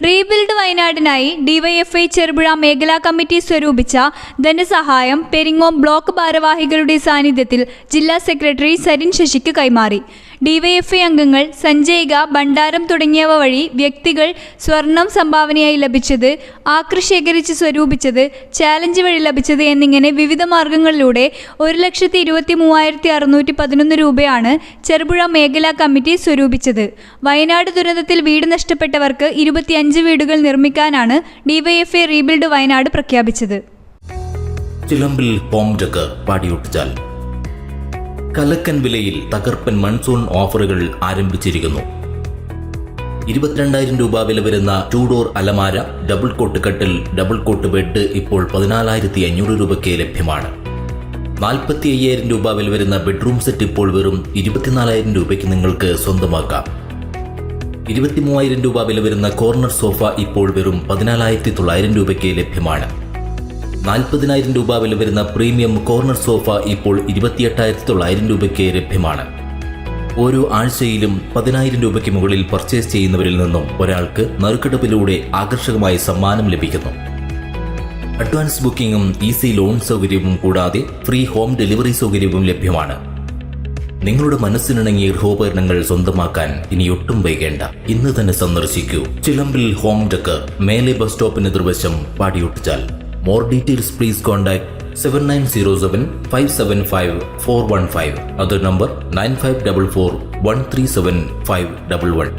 Rebuild വയനാടിനായി DYFI Cherupuzha മേഖലാ committee സ്വരൂപിച്ച ധനസഹായം Peringome block ഭാരവാഹികളുടെ സാന്നിധ്യത്തിൽ ജില്ലാ സെക്രട്ടറി സരിൻ ശശിക്ക് കൈമാറി. ഡിവൈഎഫ്ഐ അംഗങ്ങൾ സഞ്ജയിക, ഭണ്ഡാരം തുടങ്ങിയവ വഴി വ്യക്തികൾ സ്വർണം സംഭാവനയായി ലഭിച്ചത്, ആക്രി ശേഖരിച്ച് സ്വരൂപിച്ചത്, ചാലഞ്ച് വഴി ലഭിച്ചത് എന്നിങ്ങനെ വിവിധ മാർഗങ്ങളിലൂടെ 1,23,611 രൂപയാണ് ചെറുപുഴ മേഖലാ കമ്മിറ്റി സ്വരൂപിച്ചത്. വയനാട് ദുരന്തത്തിൽ വീട് നഷ്ടപ്പെട്ടവർക്ക് 25 വീടുകൾ നിർമ്മിക്കാനാണ് ഡിവൈഎഫ്ഐ റീബിൽഡ് വയനാട് പ്രഖ്യാപിച്ചത്. ചിലമ്പിൽ ഹോം ഡെക്കർ പാടിയൊട്ടിച്ചാൽ കലക്കൻ വിലയിൽ തകർപ്പൻ മൺസൂൺ ഓഫറുകൾ ആരംഭിച്ചിരിക്കുന്നു. 22,000 രൂപ വില വരുന്ന 2 ഡോർ അലമാര, ഡബിൾ കോട്ട് കട്ടിൽ, ഡബിൾ കോട്ട് ബെഡ് ഇപ്പോൾ 14,500 രൂപയ്ക്ക് ലഭ്യമാണ്. 45,000 രൂപ വില വരുന്ന ബെഡ്റൂം സെറ്റ് ഇപ്പോൾ വെറും 24,000 രൂപയ്ക്ക് നിങ്ങൾക്ക് സ്വന്തമാക്കാം. 23,000 രൂപ വില വരുന്ന കോർണർ സോഫ ഇപ്പോൾ വെറും 14,900 രൂപയ്ക്ക് ലഭ്യമാണ്. 40,000 രൂപ വില വരുന്ന പ്രീമിയം കോർണർ സോഫ ഇപ്പോൾ 28,900 രൂപയ്ക്ക് ലഭ്യമാണ്. ഓരോ ആഴ്ചയിലും 10,000 രൂപയ്ക്ക് മുകളിൽ പർച്ചേസ് ചെയ്യുന്നവരിൽ നിന്നും ഒരാൾക്ക് നറുക്കെടുപ്പിലൂടെ ആകർഷകമായ സമ്മാനം ലഭിക്കുന്നു. അഡ്വാൻസ് ബുക്കിംഗും ഈസി ലോൺ സൗകര്യവും കൂടാതെ ഫ്രീ ഹോം ഡെലിവറി സൗകര്യവും ലഭ്യമാണ്. നിങ്ങളുടെ മനസ്സിനിണങ്ങിയ ഗൃഹോപകരണങ്ങൾ സ്വന്തമാക്കാൻ ഇനി ഒട്ടും വൈകേണ്ട. ഇന്ന് തന്നെ സന്ദർശിക്കൂ ചിലമ്പിൽ ഹോം ഡെക്കർ, മേലെ ബസ് സ്റ്റോപ്പിന് എതിർവശം, പാടിയൊട്ടിച്ചാൽ. More details please contact 7907 575 415. Other number 9544 137 511.